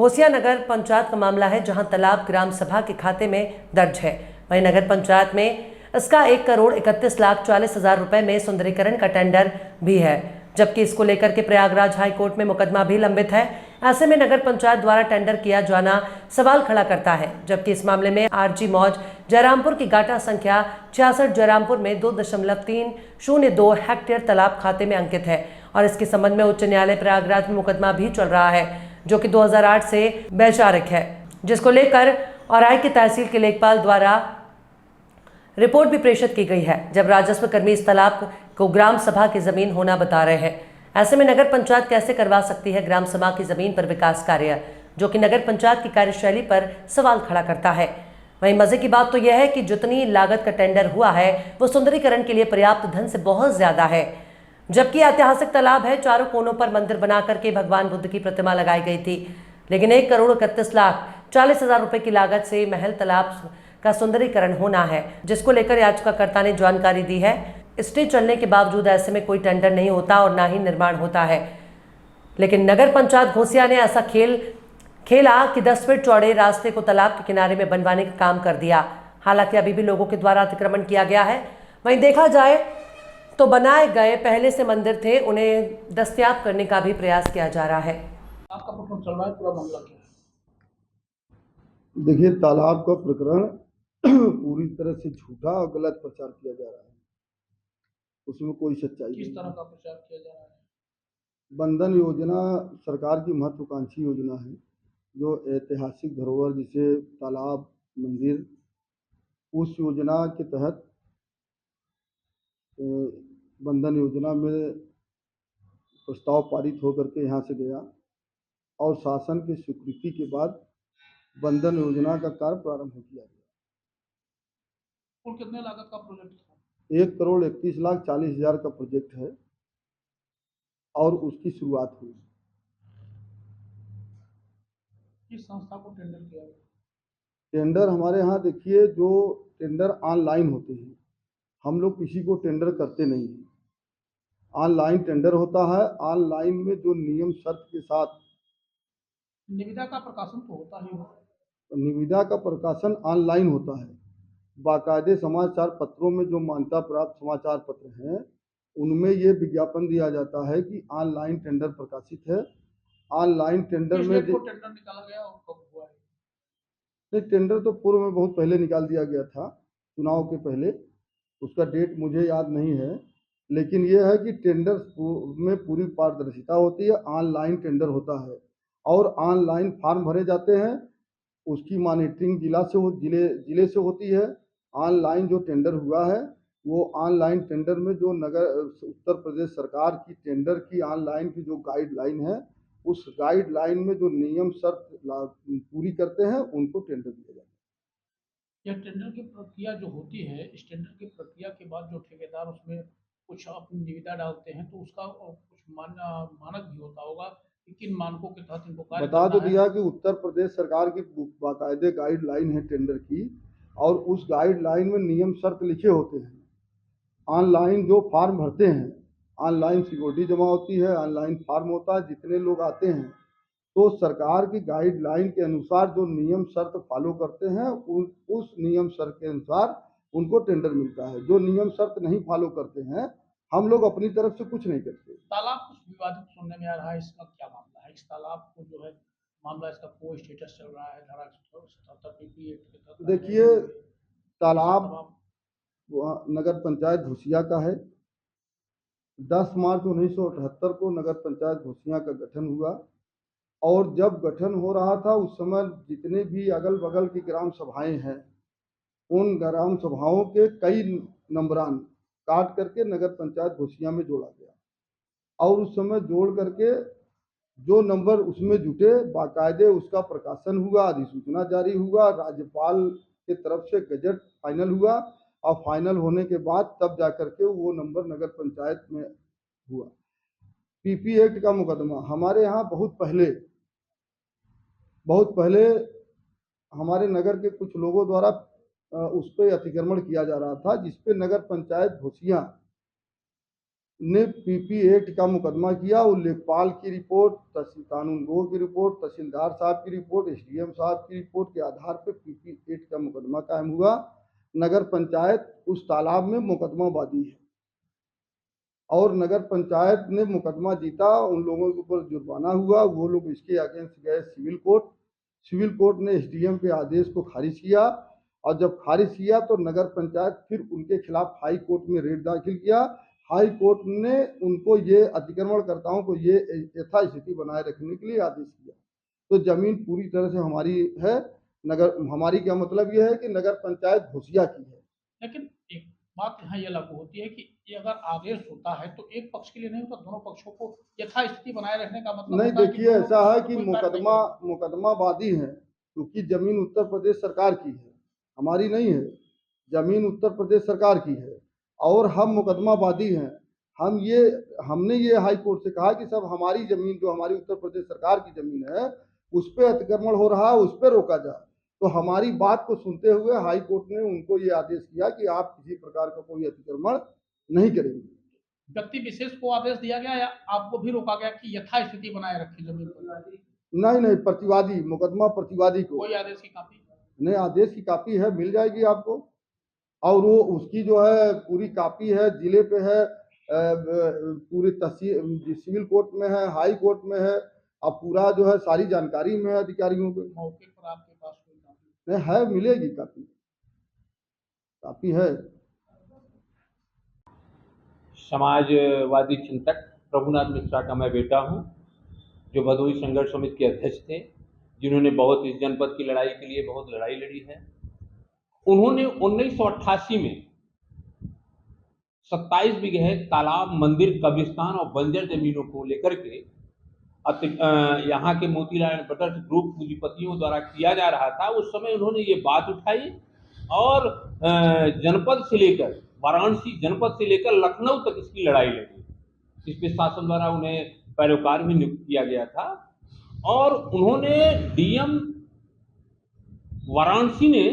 घोसिया नगर पंचायत का मामला है, जहां तालाब ग्राम सभा के खाते में दर्ज है। वहीं नगर पंचायत में इसका 1,31,40,000 रुपए में सुंदरीकरण का टेंडर भी है, जबकि इसको लेकर के प्रयागराज हाई कोर्ट में मुकदमा भी लंबित है। ऐसे में नगर पंचायत द्वारा टेंडर किया जाना सवाल खड़ा करता है, जबकि इस मामले में आरजी मौज जयरामपुर की गाटा संख्या 66 जयरामपुर में 2.302 हेक्टेयर तालाब खाते में अंकित है और इसके संबंध में उच्च न्यायालय प्रयागराज में मुकदमा भी चल रहा है, जो कि 2008 से वैचारिक है, जिसको लेकर औराई की तहसील के लेखपाल द्वारा रिपोर्ट भी प्रेषित की गई है। जब राजस्व कर्मी इस तालाब को ग्राम सभा की जमीन होना बता रहे हैं, ऐसे में नगर पंचायत कैसे करवा सकती है ग्राम सभा की जमीन पर विकास कार्य, जो कि नगर पंचायत की कार्यशैली पर सवाल खड़ा करता है। वहीं मजे की बात तो यह है कि जितनी लागत का टेंडर हुआ है वो सुंदरीकरण के लिए पर्याप्त धन से बहुत ज्यादा है, जबकि ऐतिहासिक तालाब है। चारों कोनों पर मंदिर बना करके भगवान बुद्ध की प्रतिमा लगाई गई थी, लेकिन 1,31,40,000 रुपए की लागत से महल तालाब का सुंदरीकरण होना है, जिसको लेकर याचिकाकर्ता ने जानकारी दी है। स्टे चलने के बावजूद ऐसे में कोई टेंडर नहीं होता और ना ही निर्माण होता है, लेकिन नगर पंचायत घोसिया ने ऐसा खेला कि 10 फीट चौड़े रास्ते को तालाब के किनारे में बनवाने का काम कर दिया। हालांकि अभी भी लोगों के द्वारा अतिक्रमण किया गया है। वहीं देखा जाए तो बनाए गए पहले से मंदिर थे, उन्हें दस्तयाब करने का भी प्रयास किया जा रहा है। आपका प्रकरण चल रहा है, पूरा मामला क्या है? देखिए, तालाब का प्रकरण पूरी तरह से झूठा और गलत प्रचार किया जा रहा है। उसमें कोई सच्चाई किस नहीं तरह है। का प्रचार किया जा रहा है? बंधन योजना सरकार की महत्वाकांक्षी योजना है, जो ऐतिहासिक धरोहर जिसे तालाब, मंदिर, उस योजना के तहत बंधन योजना में प्रस्ताव पारित होकर के यहाँ से गया और शासन की स्वीकृति के बाद बंधन योजना का कार्य प्रारंभ किया गया। कुल कितने लागत का प्रोजेक्ट था? 1,31,40,000 का प्रोजेक्ट है और उसकी शुरुआत हुई। किस संस्था को टेंडर किया गया? टेंडर हमारे यहाँ देखिए, जो टेंडर ऑनलाइन होते हैं, हम लोग किसी को टेंडर करते नहीं हैं। ऑनलाइन टेंडर होता है। ऑनलाइन में जो नियम शर्त के साथ निविदा का प्रकाशन तो होता ही होगा। निविदा का प्रकाशन ऑनलाइन होता है। बाकायदे समाचार पत्रों में जो मान्यता प्राप्त समाचार पत्र हैं, उनमें ये विज्ञापन दिया जाता है कि ऑनलाइन टेंडर प्रकाशित है। ऑनलाइन टेंडर में टेंडर निकाला गया और कब हुआ है? नहीं, टेंडर तो पूर्व में बहुत पहले निकाल दिया गया था, चुनाव के पहले। उसका डेट मुझे याद नहीं है, लेकिन ये है कि टेंडर में पूरी पारदर्शिता होती है। ऑनलाइन टेंडर होता है और ऑनलाइन फॉर्म भरे जाते हैं। उसकी मॉनिटरिंग जिले से होती है। ऑनलाइन जो टेंडर हुआ है, वो ऑनलाइन टेंडर में जो उत्तर प्रदेश सरकार की टेंडर की ऑनलाइन की जो गाइडलाइन है, उस गाइडलाइन में जो नियम शर्त पूरी करते हैं, उनको टेंडर दिया जाता है। यह टेंडर की प्रक्रिया जो होती है, इस टेंडर की प्रक्रिया के बाद जो ठेकेदार उसमें कुछ अपनी निविदा डालते हैं, तो उसका कुछ मानक भी होता होगा कि किन मानकों के तहत इनको कार्य बता तो करना है। दिया कि उत्तर प्रदेश सरकार की बाकायदे गाइडलाइन है टेंडर की, और उस गाइडलाइन में नियम शर्त लिखे होते हैं। ऑनलाइन जो फॉर्म भरते हैं, ऑनलाइन सिक्योरिटी जमा होती है, ऑनलाइन फॉर्म होता है, जितने लोग आते हैं, तो सरकार की गाइडलाइन के अनुसार जो नियम शर्त फॉलो करते हैं, उस नियम शर्त के अनुसार उनको टेंडर मिलता है। जो नियम शर्त नहीं फॉलो करते हैं, हम लोग अपनी तरफ से कुछ नहीं करते। तालाब कुछ विवादित सुनने में आ रहा है, इसका क्या मामला है? इस तालाब को जो है मामला, इसका कोई स्टेटस चल रहा है? धारा 177 PP एक्ट के तहत देखिए, तालाब नगर पंचायत घोसिया का है। 10 मार्च 1978 को नगर पंचायत घोसिया का गठन हुआ, और जब गठन हो रहा था उस समय जितने भी अगल बगल की ग्राम सभाएं हैं, उन ग्राम सभाओं के कई नंबरान काट करके नगर पंचायत घोसिया में जोड़ा गया, और उस समय जोड़ करके जो नंबर उसमें जुटे, बाकायदे उसका प्रकाशन हुआ, अधिसूचना जारी हुआ, राज्यपाल के तरफ से गजट फाइनल हुआ, और फाइनल होने के बाद तब जाकर के वो नंबर नगर पंचायत में हुआ। PP एक्ट का मुकदमा हमारे यहाँ बहुत पहले हमारे नगर के कुछ लोगों द्वारा उस पर अतिक्रमण किया जा रहा था, जिसपे नगर पंचायत घोसिया ने पीपी एक्ट का मुकदमा किया। वो लेखपाल की रिपोर्ट, कानूनगो की रिपोर्ट, तहसीलदार साहब की रिपोर्ट, एसडीएम साहब की रिपोर्ट के आधार पर पीपी एक्ट का मुकदमा कायम हुआ। नगर पंचायत उस तालाब में मुकदमाबादी है और नगर पंचायत ने मुकदमा जीता। उन लोगों के ऊपर जुर्माना हुआ। वो लोग इसके अगेंस्ट गए सिविल कोर्ट। सिविल कोर्ट ने एसडीएम के आदेश को खारिज किया और जब खारिज किया तो नगर पंचायत फिर उनके खिलाफ हाई कोर्ट में रेट दाखिल किया। हाई कोर्ट ने उनको ये अतिक्रमणकर्ताओं को ये यथास्थिति बनाए रखने के लिए आदेश दिया। तो जमीन पूरी तरह से हमारी है। नगर हमारी क्या मतलब ये है कि नगर पंचायत घुसिया की है। लेकिन एक बात यहाँ ये लागू होती है कि ये अगर आदेश होता है तो एक पक्ष के लिए नहीं होता, दोनों पक्षों को यथास्थिति बनाए रखने का मतलब नहीं, होता है कि देखिए दोनों ऐसा है पक्षों कि को कोई कार्य नहीं करेगा। मुकदमाबादी है क्योंकि जमीन उत्तर प्रदेश सरकार की है, हमारी नहीं है। जमीन उत्तर प्रदेश सरकार की है और हम मुकदमाबादी हैं। हमने ये हाई कोर्ट से कहा कि सब हमारी जमीन जो हमारी उत्तर प्रदेश सरकार की जमीन है उस पर अतिक्रमण हो रहा है, उस पर रोका जाए। तो हमारी बात को सुनते हुए हाई कोर्ट ने उनको ये आदेश किया कि आप किसी प्रकार का कोई अतिक्रमण नहीं करेंगे। व्यक्ति विशेष को आदेश दिया गया या आपको भी रोका गया कि यथास्थिति बनाए रखें जमीन पर? नहीं, प्रतिवादी, मुकदमा प्रतिवादी को। कोई आदेश की कापी? नहीं, आदेश की कापी है, मिल जाएगी आपको। और वो उसकी जो है पूरी कापी है, जिले पे है, पूरी तहसील सिविल कोर्ट में है, हाई कोर्ट में है। अब पूरा जो है सारी जानकारी में है अधिकारियों को। मौके पर आपके पास कोई कापी? नहीं है, मिलेगी कापी, कापी है। समाजवादी चिंतक प्रभुनाथ मिश्रा का मैं बेटा हूं, जो भदोही संघर्ष समिति के अध्यक्ष थे, जिन्होंने बहुत इस जनपद की लड़ाई के लिए बहुत लड़ाई लड़ी है। उन्होंने 1988 में 27 बीघे तालाब, मंदिर, कब्रिस्तान और बंजर जमीनों को लेकर के यहाँ के मोतीलाल ब्रदर्स ग्रुप पूंजीपतियों द्वारा किया जा रहा था। उस समय उन्होंने ये बात उठाई और जनपद से लेकर वाराणसी जनपद से लेकर लखनऊ तक इसकी लड़ाई लड़ी। इस पे शासन द्वारा उन्हें पैरोकार भी नियुक्त किया गया था और उन्होंने डीएम वाराणसी ने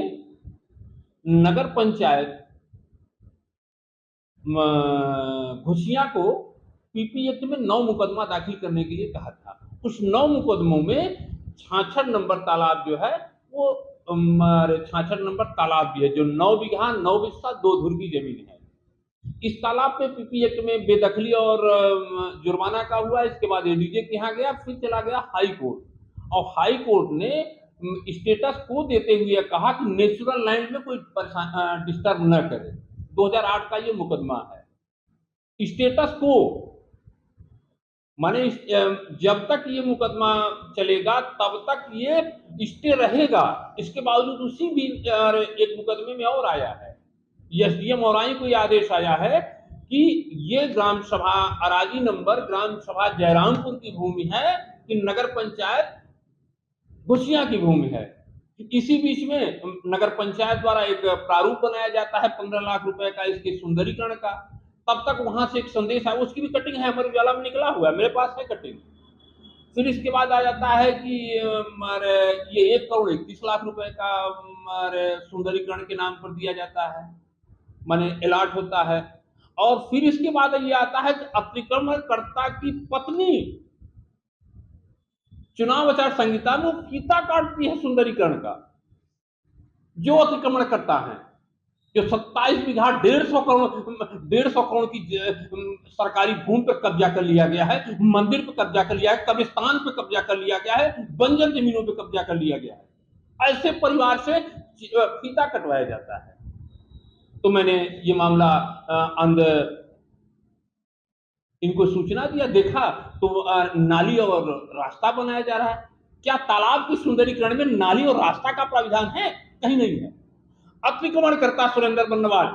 नगर पंचायत घुसिया को पीपी एक्ट में 9 मुकदमा दाखिल करने के लिए कहा था। उस 9 मुकदमों में 66 नंबर तालाब जो है वो 66 नंबर तालाब भी है, जो 9 बीघा 9 बिस्सा 2 धुर की जमीन है। इस तालाब पे पीपी एक्ट में बेदखली और जुर्माना का हुआ। इसके बाद एडीजे के यहाँ गया, फिर चला गया हाई कोर्ट और हाई कोर्ट ने स्टेटस को देते हुए कहा कि नेचुरल लैंड में कोई डिस्टर्ब न करे। 2008 का ये मुकदमा है। स्टेटस को माने जब तक ये मुकदमा चलेगा तब तक ये स्टे रहेगा। इसके बावजूद उसी भी एक मुकदमे में और आया है, एसडीएम औराई को यह आदेश आया है कि ये ग्राम सभा अराजी नंबर ग्राम सभा जयरामपुर की भूमि है कि नगर पंचायत घुसिया की भूमि है। इसी बीच में नगर पंचायत द्वारा एक प्रारूप बनाया जाता है 15 लाख रुपए का इसके सुंदरीकरण का। तब तक वहां से एक संदेश है, उसकी भी कटिंग है, हमारे उजाला में निकला हुआ है, मेरे पास है कटिंग। फिर इसके बाद आ जाता है कि ये 1 करोड़ 31 लाख रुपए का सुंदरीकरण के नाम पर दिया जाता है, माने अलॉट होता है। और फिर इसके बाद ये आता है कि अतिक्रमणकर्ता की पत्नी चुनाव आचार संहिता में फीता काटती है सुंदरीकरण का। जो अतिक्रमण करता है, जो 27 बीघा 150 करोड़ की सरकारी भूमि पर कब्जा कर लिया गया है, मंदिर पर कब्जा कर लिया है, कब्रिस्तान पर कब्जा कर लिया गया है, बंजर जमीनों पर कब्जा कर लिया गया है, ऐसे परिवार से फीता कटवाया जाता है। तो मैंने ये मामला इनको सूचना दिया, देखा तो नाली और रास्ता बनाया जा रहा है। क्या तालाब के सुंदरीकरण में नाली और रास्ता का प्राविधान है? कहीं नहीं है। अतिक्रमणकर्ता सुरेंद्र बन्नवाल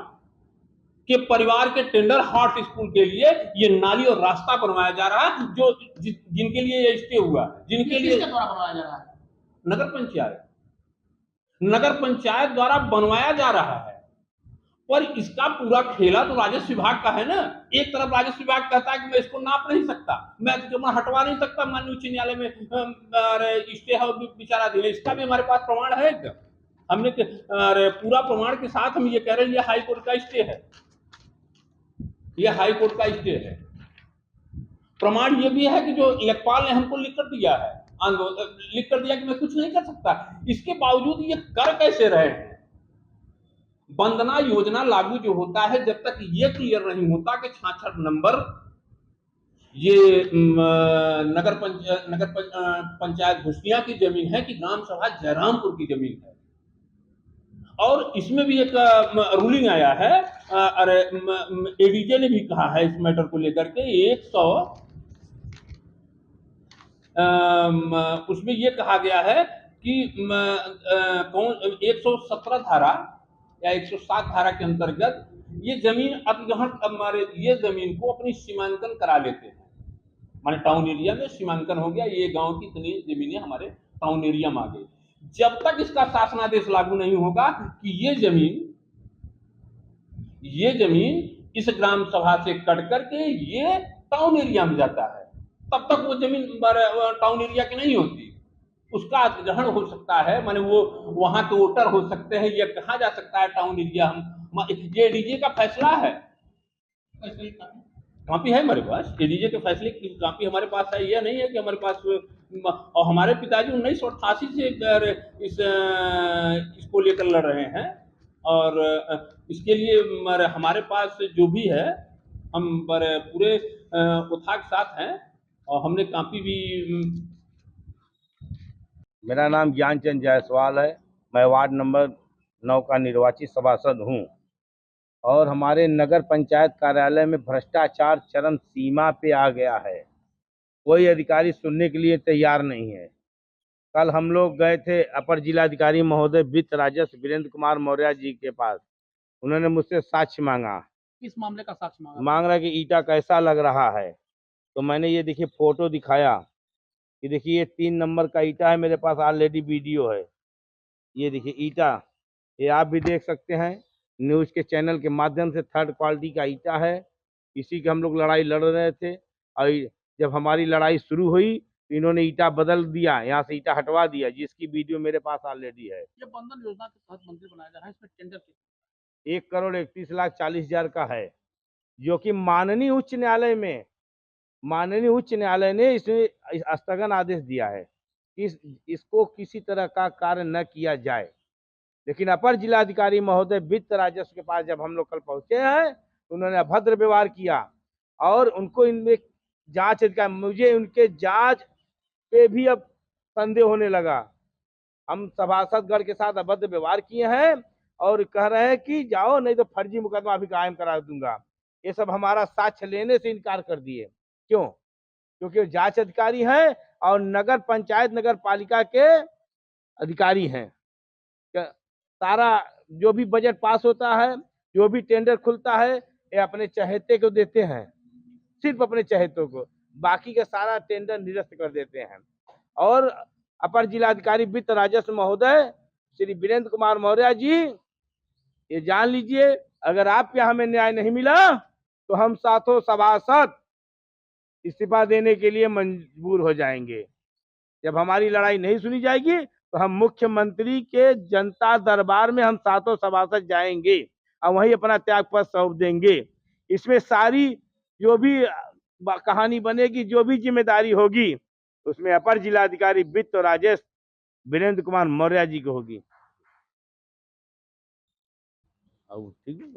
के परिवार के टेंडर हार्ट स्कूल के लिए ये नाली और रास्ता बनवाया जा रहा है, जो जिनके लिए ये स्टे हुआ, जिनके लिए द्वारा बनवाया जा रहा है? नगर पंचायत द्वारा बनवाया जा रहा है। पर इसका पूरा खेला तो राजस्व विभाग का है ना। एक तरफ राजस्व विभाग कहता है कि मैं इसको नाप नहीं सकता, मैं अतिक्रमण हटवा नहीं सकता, माननीय उच्च न्यायालय में स्टे है विचाराधीन है। इसका भी हमारे पास प्रमाण है एकदम, हमने पूरा प्रमाण के साथ हम ये कह रहे हैं ये हाई कोर्ट का स्टे है, ये हाई कोर्ट का स्टे है। प्रमाण ये भी है कि जो लेखपाल ने हमको लिख कर दिया है, लिख कर दिया कि मैं कुछ नहीं कर सकता, इसके बावजूद ये कर कैसे रहे हैं? वंदना योजना लागू जो होता है, जब तक ये क्लियर नहीं होता कि 66 नंबर ये नगर पंचायत घुसिया की जमीन है कि ग्राम सभा जयरामपुर की जमीन है। और इसमें भी एक रूलिंग आया है, अरे एडीजे ने भी कहा है इस मैटर को लेकर के 100 उसमें ये कहा गया है कि कौन 117 धारा या 107 धारा के अंतर्गत ये जमीन अधिग्रहण हमारे ये जमीन को अपनी सीमांकन करा लेते हैं, माने टाउन एरिया में सीमांकन हो गया, ये गांव की इतनी जमीनें हमारे टाउन एरिया में आ गई। जब तक इसका शासनादेश लागू नहीं होगा कि ये जमीन इस ग्राम सभा से कट करके ये टाउन एरिया में जाता है, तब तक वो जमीन टाउन एरिया की नहीं होती। उसका अधिग्रहण हो सकता है, माने वो वहां के वोटर हो सकते हैं, ये कहा जा सकता है टाउन एरिया। हम एडीजे का फैसला है, कॉपी है हमारे पास, एडीजे के फैसले की कॉपी हमारे पास है। यह नहीं है कि हमारे पास, और हमारे पिताजी 1988 से इसको लेकर लड़ रहे हैं, और इसके लिए हमारे पास जो भी है हम पूरे उत्साह के साथ हैं, और हमने कॉपी भी। मेरा नाम ज्ञानचंद जायसवाल है। मैं वार्ड नंबर 9 का निर्वाचित सभासद हूं, और हमारे नगर पंचायत कार्यालय में भ्रष्टाचार चरम सीमा पे आ गया है। कोई अधिकारी सुनने के लिए तैयार नहीं है। कल हम लोग गए थे अपर जिलाधिकारी महोदय वित्त राजस्व वीरेंद्र कुमार मौर्य जी के पास। उन्होंने मुझसे साक्ष्य मांगा। किस मामले का साक्ष्य मांगा? मांग रहा है कि ईटा कैसा लग रहा है। तो मैंने ये देखिए फोटो दिखाया कि देखिए ये 3 नंबर का ईटा है, मेरे पास ऑलरेडी वीडियो है। ये देखिए ईटा, ये आप भी देख सकते हैं न्यूज़ के चैनल के माध्यम से, 3rd क्वालिटी का ईटा है। इसी की हम लोग लड़ाई लड़ रहे थे, और जब हमारी लड़ाई शुरू हुई तो इन्होंने ईटा बदल दिया, यहाँ से ईटा हटवा दिया, जिसकी वीडियो मेरे पास ऑलरेडी है। ये बंधन योजना के तहत मंदिर बनाया जा रहा है, इसमें टेंडर 1,31,40,000 का है, जो कि माननीय उच्च न्यायालय ने इसमें स्थगन आदेश दिया है कि इसको किसी तरह का कार्य न किया जाए। लेकिन अपर जिलाधिकारी महोदय वित्त राजस्व के पास जब हम लोग कल पहुंचे हैं तो उन्होंने अभद्र व्यवहार किया, और उनको इनमें जांच अधिकारी, मुझे उनके जांच पे भी अब संदेह होने लगा। हम सभासदगण के साथ अभद्र व्यवहार किए हैं और कह रहे हैं कि जाओ, नहीं तो फर्जी मुकदमा भी कायम करा दूंगा। ये सब हमारा साक्ष्य लेने से इनकार कर दिए। क्यों? क्योंकि वो जांच अधिकारी हैं और नगर पंचायत नगर पालिका के अधिकारी हैं। सारा जो भी बजट पास होता है, जो भी टेंडर खुलता है, ये अपने चहेते को देते हैं, सिर्फ अपने चहेतों को, बाकी का सारा टेंडर निरस्त कर देते हैं। और अपर जिलाधिकारी वित्त राजस्व महोदय श्री वीरेंद्र कुमार मौर्य जी, ये जान लीजिए, अगर आपके यहाँ हमें न्याय नहीं मिला तो हम सातों सभासद इस्तीफा देने के लिए मजबूर हो जाएंगे। जब हमारी लड़ाई नहीं सुनी जाएगी तो हम मुख्यमंत्री के जनता दरबार में हम सातों सभासद जाएंगे और वहीं अपना त्यागपत्र सौंप देंगे। इसमें सारी जो भी कहानी बनेगी, जो भी जिम्मेदारी होगी, उसमें अपर जिलाधिकारी वित्त और राजस्व वीरेंद्र कुमार मौर्य जी को होगी। ठीक है।